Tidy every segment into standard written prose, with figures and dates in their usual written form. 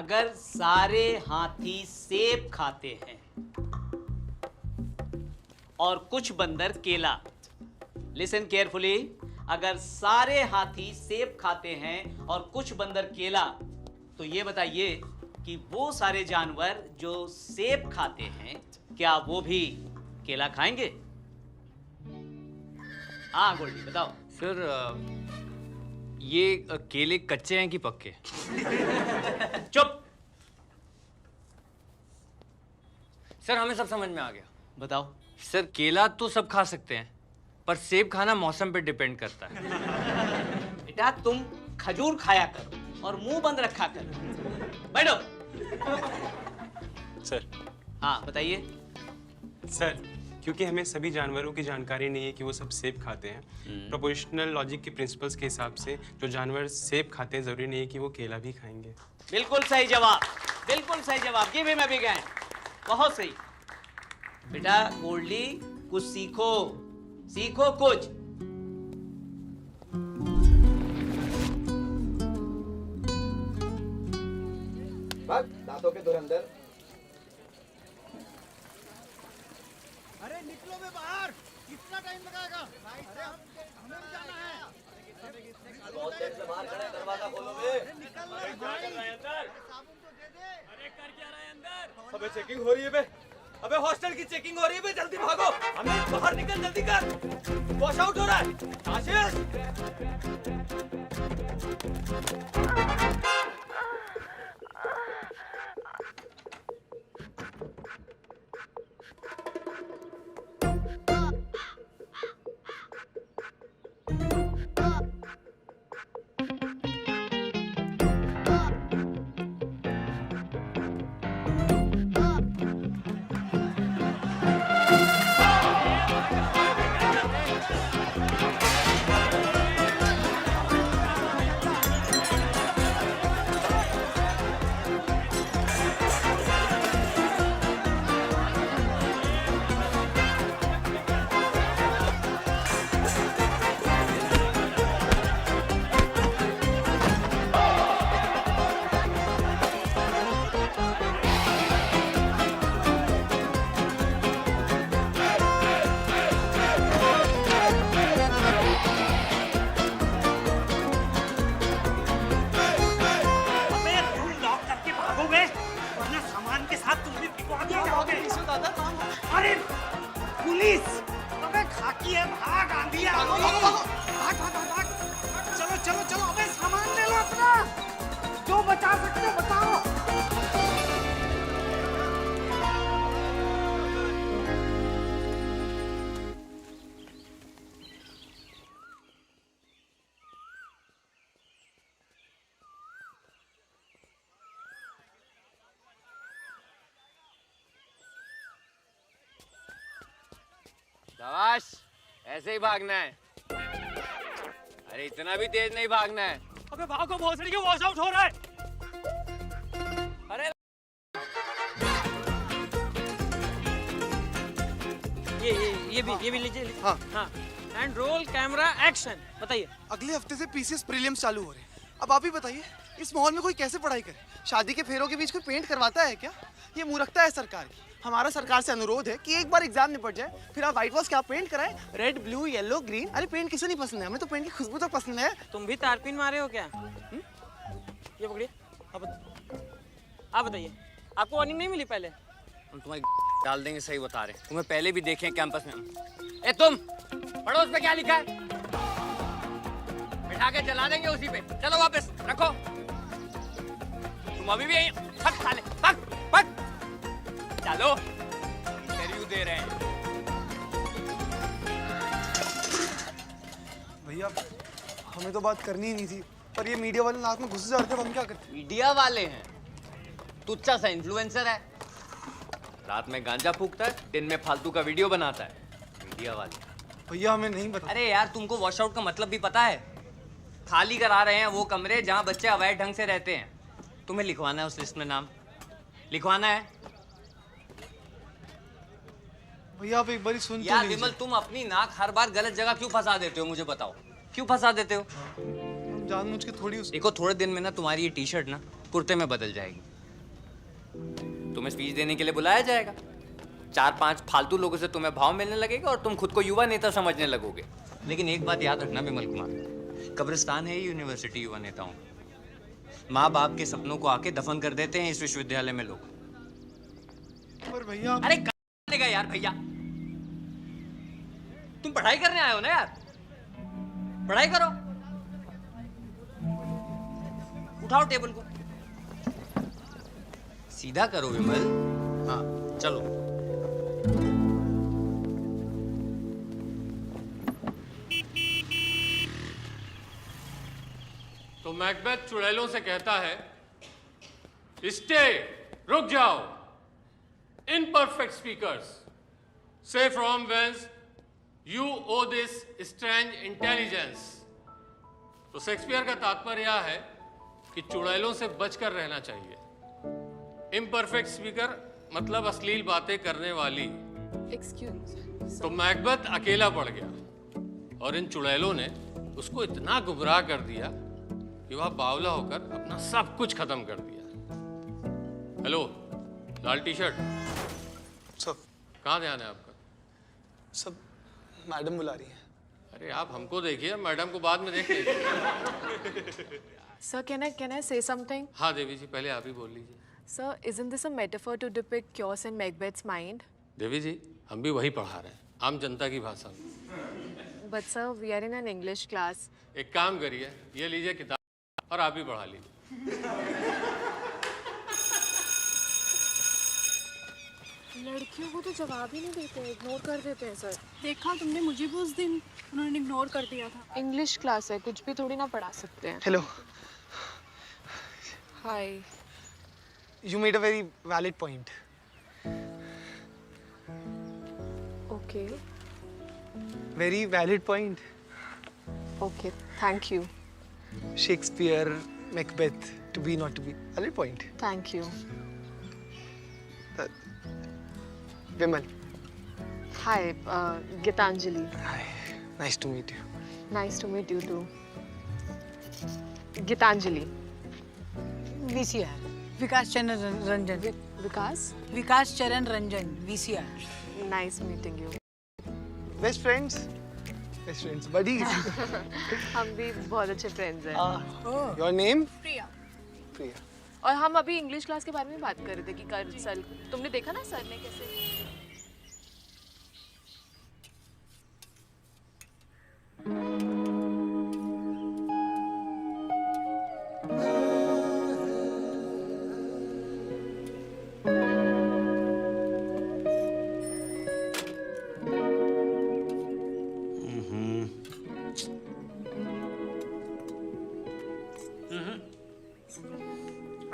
अगर सारे हाथी सेब खाते हैं और कुछ बंदर केला, लिसन केयरफुली, अगर सारे हाथी सेब खाते हैं और कुछ बंदर केला, तो ये बताइए कि वो सारे जानवर जो सेब खाते हैं क्या वो भी केला खाएंगे? हाँ गोल्डी बताओ। सर ये केले कच्चे हैं कि पक्के? चुप। सर हमें सब समझ में आ गया। बताओ। सर केला तो सब खा सकते हैं, पर सेब खाना मौसम पे डिपेंड करता है। बेटा तुम खजूर खाया करो और मुंह बंद रखा करो। बैठो। सर। हाँ बताइए। सर क्योंकि हमें सभी जानवरों की जानकारी नहीं है कि वो सब सेब खाते हैं, प्रोपोर्शनल लॉजिक के प्रिंसिपल्स के हिसाब से जो जानवर सेब खाते हैं जरूरी नहीं है कि वो केला भी खाएंगे। बिल्कुल सही जवाब, बिल्कुल सही जवाब। ये भी मैं भी गए, बहुत सही। बेटा गोल्डी कुछ सीखो, सीखो कुछ। दांतों के धुरंधर। अरे निकलो बे बाहर, कितना टाइम लगाएगा? अरे हमें भी जाना है। बहुत देर से बाहर खड़े, दरवाजा खोलो बे। निकल लो भाई। अंदर। साबुन तो दे दे। अरे कर क्या रहा है अंदर? अबे चेकिंग हो रही है बे। अबे हॉस्टल की चेकिंग हो रही है बे, जल्दी भागो। हमें बाहर निकल, जल्दी कर। वॉश आउट हो रहा है। आशीष। अरे पुलिस! अबे खाकी है, भाग आंधी आ गई। भाग भाग भाग। चलो चलो चलो, अबे सामान ले लो अपना। जो बचा सकते हो बताओ। शाबाश, ऐसे ही भागना है। अरे इतना भी तेज नहीं भागना है। अबे भागो, भोसड़ी के वॉश आउट हो रहा है। अरे ये भी लीजिए। हाँ हाँ। And roll camera action. बताइए। अगले हफ्ते से पीसीएस प्रीलिम्स चालू हो रहे हैं। अब आप ही बताइए, इस माहौल में कोई कैसे पढ़ाई करे? शादी के फेरों के बीच कोई पेंट करवाता है क्या? ये मूर्खता है सरकार की। हमारा सरकार से अनुरोध है कि एक बार एग्जाम निपट जाए, फिर आप व्हाइट वॉश क्या पेंट कराएं? Red, blue, yellow, green. अरे पेंट किसे नहीं पसंद है? हमें तो पेंट की खुशबू तो पसंद है। तुम भी तारपीन मारे हो क्या? ये पकड़िए। आप बताइए, आपको वार्निंग नहीं मिली पहले? हम तुम्हारी डाल देंगे, सही बता रहे। तुम्हें पहले भी देखे हैं कैंपस में। ए तुम पढ़ो, उस पे क्या लिखा है? बिठा के जला देंगे उसी पे। चलो वापस रखो। तुम अभी भी यहीं भाग साले, भाग भाग। चलो इंटरव्यू दे रहे हैं। भैया हमें तो बात करनी ही नहीं थी, पर ये मीडिया वाले नाक में घुस जाते, हम क्या करते? मीडिया वाले हैं, तुच्चा सा इन्फ्लुएंसर है, रात में गांजा फूकता है, दिन में फालतू का वीडियो बनाता है। मीडिया वाले। भैया हमें नहीं पता। अरे यार तुमको वॉश आउट का मतलब भी पता है? खाली करा रहे हैं वो कमरे जहाँ बच्चे अवैध ढंग से रहते हैं। तुम्हें लिखवाना है उस लिस्ट में नाम, लिखवाना है। भैया आप एक बार सुन तो यार लीजिए। विमल, तुम अपनी नाक हर बार गलत जगह क्यों फंसा देते हो? मुझे बताओ, क्यों फंसा देते हो? जानबूझ के थोड़ी देखो थोड़े दिन में ना तुम्हारी ये टी शर्ट ना कुर्ते में बदल जाएगी। तुम्हें स्पीच देने के लिए बुलाया जाएगा। 4-5 फालतू लोगों से तुम्हें भाव मिलने लगेगा और तुम खुद को युवा नेता समझने लगोगे। लेकिन एक बात याद रखना विमल कुमार, कब्रिस्तान है यूनिवर्सिटी युवा नेताओं का। माँ बाप के सपनों को आके दफन कर देते हैं इस विश्वविद्यालय में लोग। पर भैया अरे देगा यार भैया, तुम पढ़ाई करने आए हो ना यार, पढ़ाई करो। उठाओ टेबल को, सीधा करो विमल। हाँ चलो। तो मैकबेथ चुड़ैलों से कहता है, स्टे, रुक जाओ। Imperfect speakers, say from whence you owe this strange intelligence। तो शेक्सपियर का तात्पर्य यह है कि चुड़ैलों से बचकर रहना चाहिए। इम्परफेक्ट स्पीकर मतलब अश्लील बातें करने वाली। तो मैकबेथ अकेला पड़ गया और इन चुड़ैलों ने उसको इतना गुमराह कर दिया कि वह बावला होकर अपना सब कुछ खत्म कर दिया। हेलो, लाल टी शर्ट, सब कहाँ ध्यान है आपका? सब मैडम बुला रही है। अरे आप हमको देखिए, मैडम को बाद में देख लीजिए। Sir, can I say something? हाँ देवी जी, पहले आप ही बोल लीजिए। Sir, isn't this a metaphor to depict chaos in Macbeth's mind? देवी जी, हम भी वही पढ़ा रहे हैं, आम जनता की भाषा में। But sir, we are in an English class. एक काम करिए, ये लीजिए किताब और आप ही पढ़ा लीजिए। लड़कियों को तो जवाब ही नहीं देते, इग्नोर कर देते हैं सर। देखा तुमने मुझे भी उस दिन, उन्होंने इग्नोर कर दिया था। इंग्लिश क्लास है, कुछ भी थोड़ी ना पढ़ा सकते हैं। Hello, hi. you made a very valid point. Okay. Very valid point. Okay, thank you. Shakespeare, Macbeth, to be not to be. Valid point. Thank you. Vimal. Hi, Gitanjali. Hi. Nice to meet you. Nice to meet you too. Gitanjali. VCR, विकास चरण Ranjan. Vikas? विकास चरण Ranjan, VCR। Nice meeting you. Best friends. Best friends. Buddies. हम भी बहुत अच्छे friends हैं। Your name? Priya. Priya. और हम अभी इंग्लिश क्लास के बारे में बात कर रहे थे कि कल सर, तुमने देखा ना सर ने कैसे।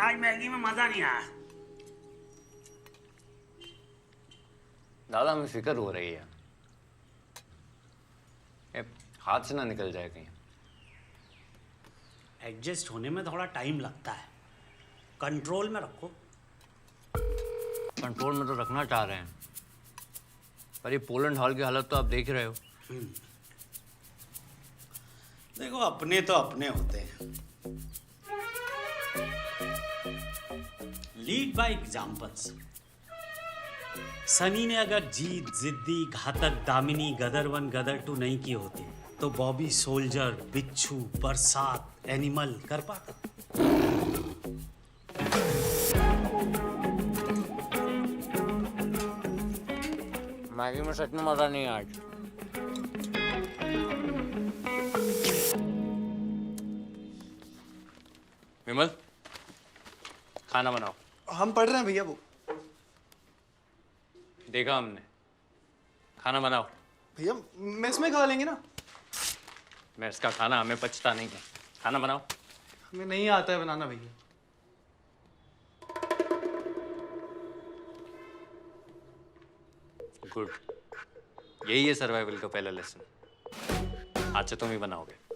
आज मैगी में मजा नहीं आया। दादा हमें फिक्र हो रही है, ये हाथ से ना निकल जाए कहीं। एडजस्ट होने में थोड़ा टाइम लगता है, कंट्रोल में रखो। कंट्रोल में तो रखना चाह रहे हैं, पर ये पोलैंड हॉल की हालत तो आप देख रहे हो। देखो, अपने तो अपने होते हैं। Lead by examples. सनी ने अगर जीत, जिद्दी, घातक, दामिनी, गदर 1, गदर 2 नहीं किए होते तो बॉबी सोल्जर, बिच्छू, बरसात, एनिमल कर पाता। मैगी में सच में मजा नहीं है आज। विमल, खाना बनाओ। हम पढ़ रहे हैं भैया। वो देखा हमने, खाना बनाओ। भैया मेस में खा लेंगे ना। मैं इसका खाना हमें पचता नहीं है, खाना बनाओ। हमें नहीं आता है बनाना भैया। गुड, यही है सर्वाइवल का पहला लेसन। आज से तुम ही बनाओगे।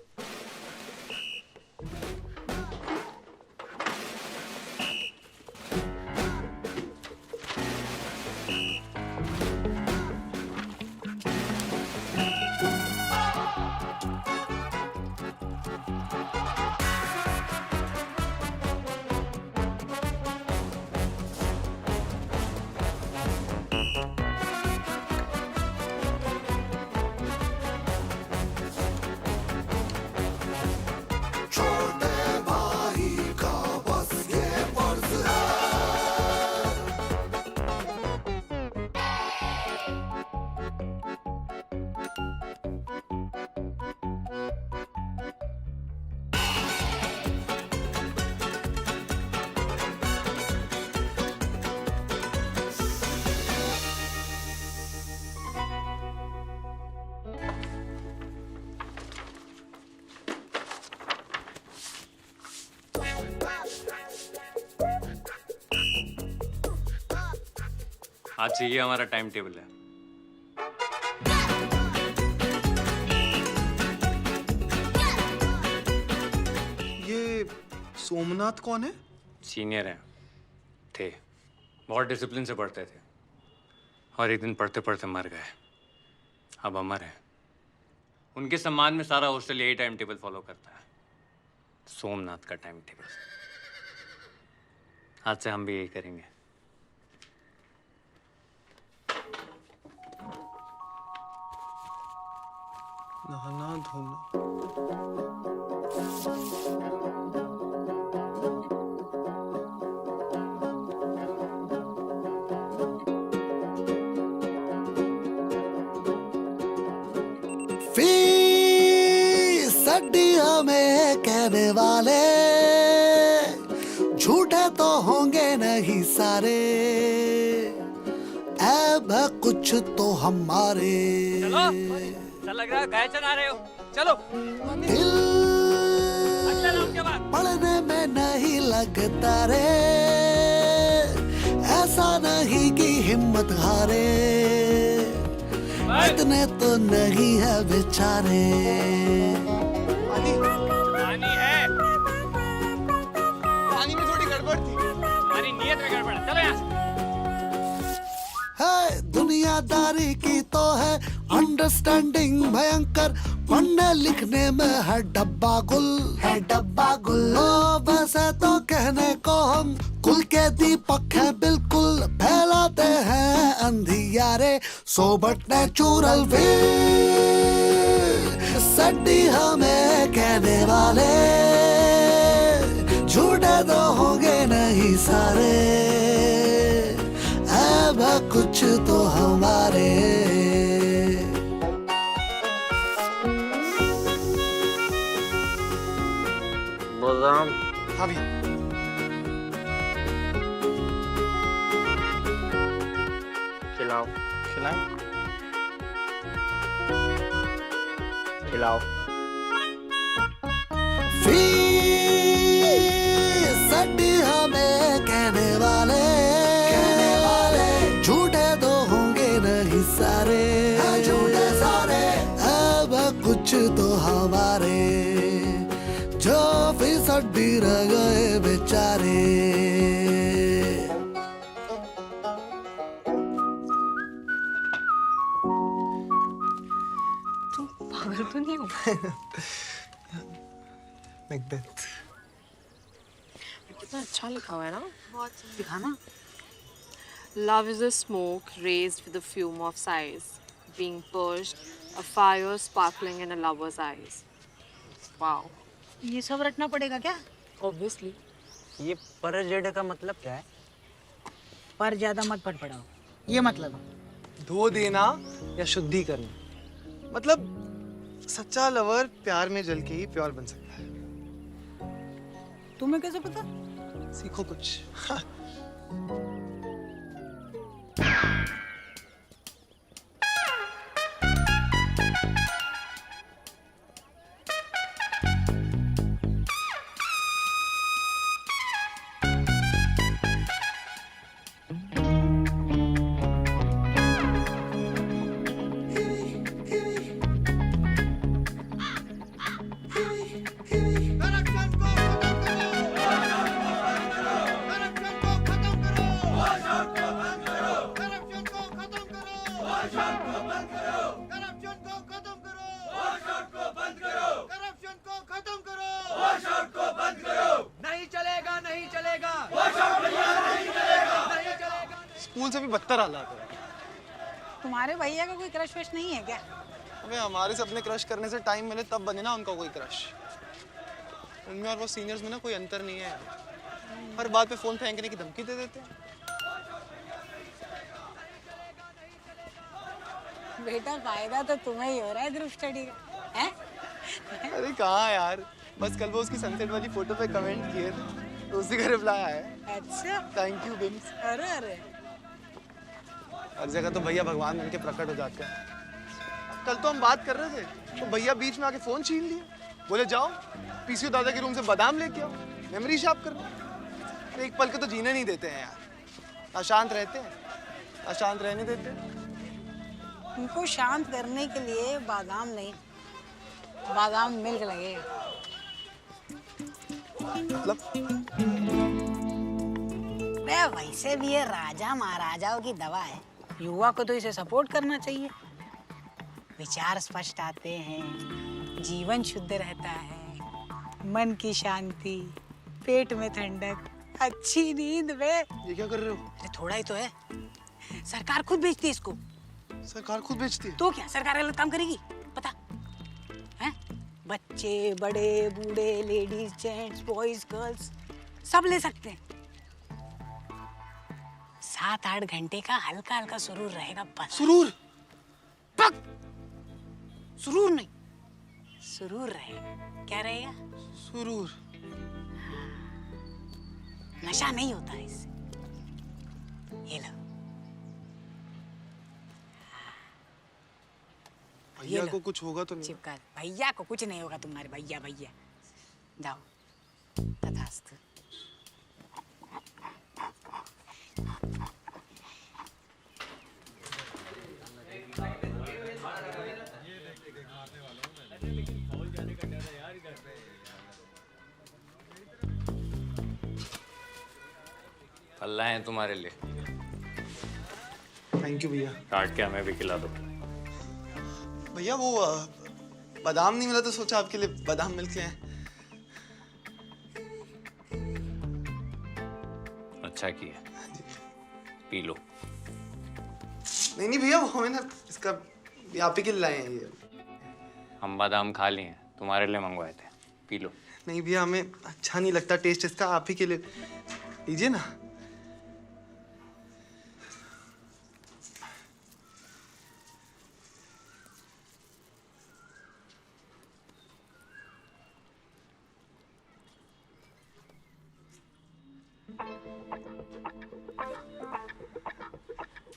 आज से ये हमारा टाइम टेबल है। ये सोमनाथ कौन है? सीनियर हैं, थे, बहुत डिसिप्लिन से पढ़ते थे और एक दिन पढ़ते पढ़ते मर गए। अब अमर है। उनके सम्मान में सारा हॉस्टल यही टाइम टेबल फॉलो करता है, सोमनाथ का टाइम टेबल। आज से हम भी यही करेंगे। नहाना धोना। सड्डियों में कहने वाले झूठे तो होंगे नहीं सारे, ऐब है कुछ तो हमारे। चलो, चल लग रहा है गाय चला रहे हो, चलो। दिल पढ़ने में नहीं लगता रे, ऐसा नहीं कि हिम्मत हारे, इतने तो नहीं है बेचारे। पानी है, पानी में थोड़ी गड़बड़ थी। हमारी नीयत में गड़बड़ है। चलो यहाँ है दुनियादारी की तो है अंडरस्टैंडिंग भयंकर, पढ़ने लिखने में है डब्बा गुल, है डब्बा गुल। ओ वैसे तो कहने को हम कुल के दीपक हैं बिल्कुल, फैलाते हैं अंधियारे सो बट नेचुरल वे। सड्डी हमें कहने वाले झूठे तो होंगे नहीं सारे, ऐब है कुछ तो हमारे। बादाम। हाँ भैया। खिलाओ। खिलाएं? खिलाओ। सड्डी हमें कहने वाले झूठे तो होंगे नहीं सारे, झूठे सारे, अब कुछ तो हमारे, जो फिसड्डी रह गए बेचारे। तुम पागल तो नहीं हो? मैकबेथ। कितना अच्छा लिखा हुआ है ना? बहुत दिखाना। Love is a smoke raised with the fume of sighs, being purged, a fire sparkling in a lover's eyes. Wow. ये सब रटना पड़ेगा क्या? Obviously. ये पर जेड का मतलब क्या है? पर ज्यादा मत पड़पड़ाओ, ये मतलब धो देना या शुद्धि करना। मतलब सच्चा लवर प्यार में जल के ही प्योर बन सकता है। तुम्हें कैसे पता? सीखो कुछ। स्कूल से भी बदतर हालात है। तुम्हारे भैया का कोई क्रश वश नहीं है क्या? अबे हमारे से अपने क्रश करने से टाइम मिले तब बने ना उनका कोई क्रश। उनमें और वो सीनियर्स में ना कोई अंतर नहीं है। हर बात पे फोन फेंकने की धमकी दे देते हैं। बेटा फायदा तो तुम्हें ही हो रहा है ग्रुप स्टडी का, हैं? अरे कहाँ यार, बस कल वो उसकी सनसेट वाली फोटो पे कमेंट किए थे तो उसी का रिप्लाई आया है। अच्छा, थैंक यू बिम्स। अरे अरे हर जगह तो भैया भगवान बनके प्रकट हो जाते हैं। कल तो हम बात कर रहे थे तो भैया बीच में आके फोन छीन लिए, बोले जाओ पीसीओ दादा के रूम से बादाम लेके आओ, मेमोरी शार्प करना। एक पल के तो जीने नहीं देते हैं यार, अशांत रहते हैं। अशांत रहने देते? उनको शांत करने के लिए बादाम नहीं, बादाम मिल्क लगेगा। मतलब? वैसे भी ये राजा महाराजाओं की दवा है, युवा को तो इसे सपोर्ट करना चाहिए। विचार स्पष्ट आते हैं, जीवन शुद्ध रहता है, मन की शांति, पेट में ठंडक, अच्छी नींद में। ये क्या कर रहे हो? अरे थोड़ा ही तो है, सरकार खुद बेचती है इसको। सरकार खुद बेचती है? तो क्या सरकार गलत काम करेगी? पता है? बच्चे, बड़े, बूढ़े, लेडीज, जेंट्स, बॉयज, गर्ल्स सब ले सकते हैं। 7-8 घंटे का हल्का हल्का सुरूर रहेगा बस। सुरूर? पक! सुरूर नहीं, सुरूर रहेगा। क्या रहेगा? सुरूर। नशा नहीं होता है इससे। ये लो। भैया को कुछ होगा तो नहीं? चिपका। भैया को कुछ नहीं होगा, तुम्हारे भैया जाओ। तथास्तु। फल लाए हैं तुम्हारे लिए। थैंक यू भैया। काट के हमें भी खिला दो। भैया वो बादाम नहीं मिला तो सोचा आपके लिए बादाम मिल्क ले आए। अच्छा किया, पी लो। नहीं भैया, वो हमें ना इसका आप ही के लिए लाए हैं ये। हम बादाम खा लिए हैं, तुम्हारे लिए मंगवाए थे, पी लो। नहीं भैया, हमें अच्छा नहीं लगता टेस्ट इसका, आप ही के लिए लीजिए ना।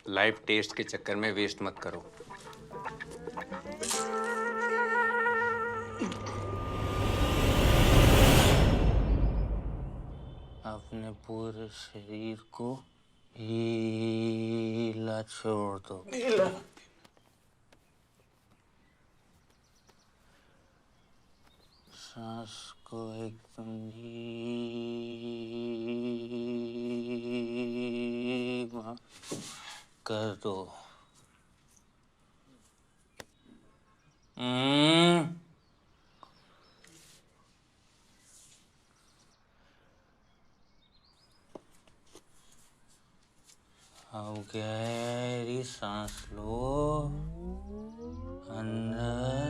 लाइव टेस्ट के चक्कर में वेस्ट मत करो। अपने पूरे शरीर को ढीला छोड़ दो। सांस को एकदम धीमा कर दो। अब गहरी सांस लो, अंदर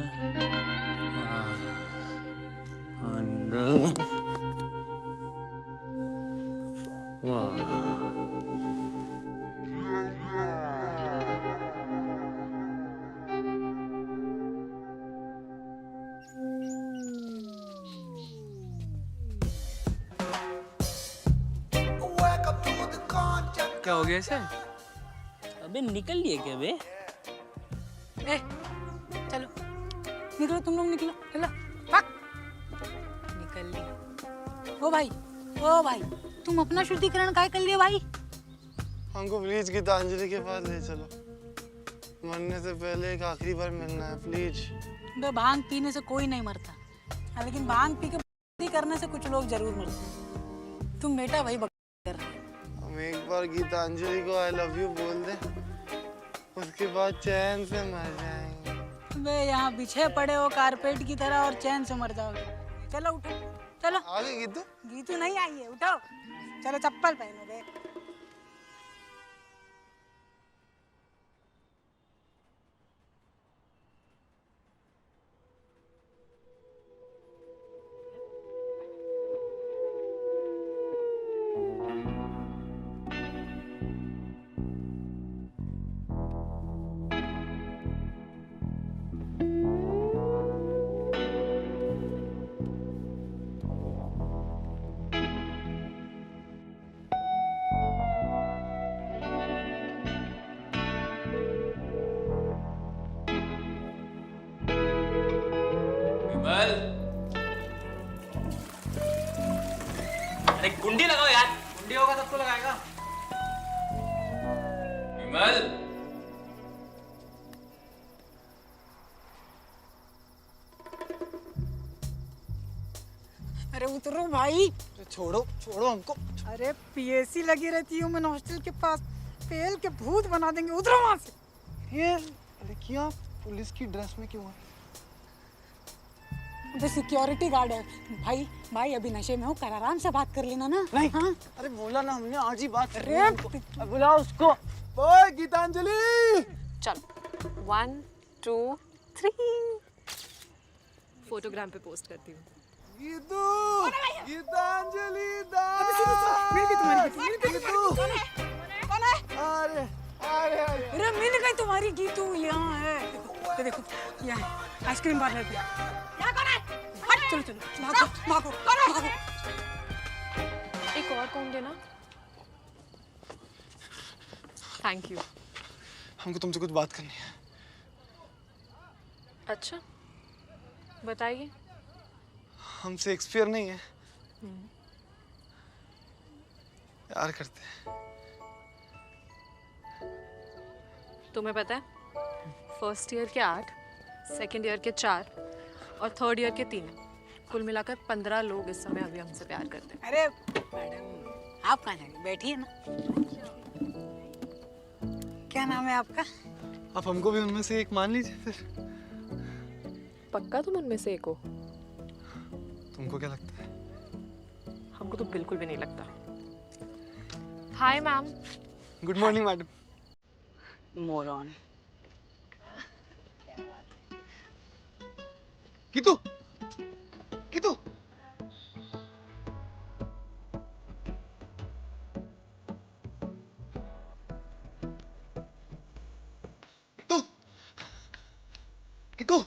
अंदर क्या हो गया इसे? अबे निकल लिए क्या बे? चलो निकलो, तुम लोग निकलो। चलो पक। निकल लिए। ओ भाई तुम अपना शुद्धिकरण काय कर लिए भाई? हमको प्लीज गीतांजलि के पास ले चलो, मरने से पहले एक आखिरी बार मिलना है प्लीज। बे भांग पीने से कोई नहीं मरता, लेकिन भांग पी के करने से कुछ लोग जरूर मरते हैं। तुम बेटा वही बक कर रहे हो। हम एक बार गीतांजलि को आई लव यू बोल दे, उसके बाद चैन से मर जाएंगे। बे यहाँ बिछे पड़े हो कारपेट की तरह और चैन से मर जाओगे। चलो उठो, चलो। आगे गीतू? गीतू नहीं आई है, उठो। चलो चप्पल पहनो बे। अरे कुंडी लगाओ यार। कुंडी होगा तब तो लगाएगा। विमल, अरे उतरो भाई। छोड़ो छोड़ो हमको। अरे पीएसी लगी रहती हूँ मैं हॉस्टल के पास, फेल के भूत बना देंगे, उतरो वहां से। ये लड़कियां पुलिस की ड्रेस में क्यों है? अबे सिक्योरिटी गार्ड है भाई। भाई अभी नशे में हो, कर आराम से बात कर लेना ना। नहीं। हाँ? अरे बोला ना हमने आज ही बात करनी अरे है हमको। बुलाओ उसको। ओए गीतांजलि। चलो 1 2 3 फोटोग्राम पे पोस्ट करती हूँ। गीतू, गीतांजलि दा। मिल गई तुम्हारी गीतू। कौन है? अरे अरे अरे मिल गई तुम्हारी गीतू, यहाँ है। देखो देखो यहाँ है, आइसक्रीम पार्लर पे। यहाँ कौन है? हट, चलो चलो भागो भागो भागो। एक और कौन देना? Thank you. हमको तुमसे कुछ बात करनी है। अच्छा बताइए। हम शेक्सपियर नहीं है, प्यार करते हैं। तुम्हें पता है फर्स्ट ईयर के 8, सेकंड ईयर के 4 और थर्ड ईयर के 3, कुल मिलाकर 15 लोग इस समय अभी हमसे प्यार करते हैं। अरे मैडम आप कहाँ जाएंगे, बैठिए ना। क्या नाम है आपका? आप हमको भी उनमें से एक मान लीजिए फिर। पक्का तुम उनमें से एक हो? तुमको क्या लगता है? हमको तो बिल्कुल भी नहीं लगता। Hi ma'am. Good morning madam. Moron. Geetu, Geetu. Geetu, Geetu.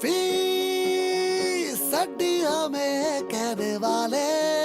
Fees हड्डियों में कहने वाले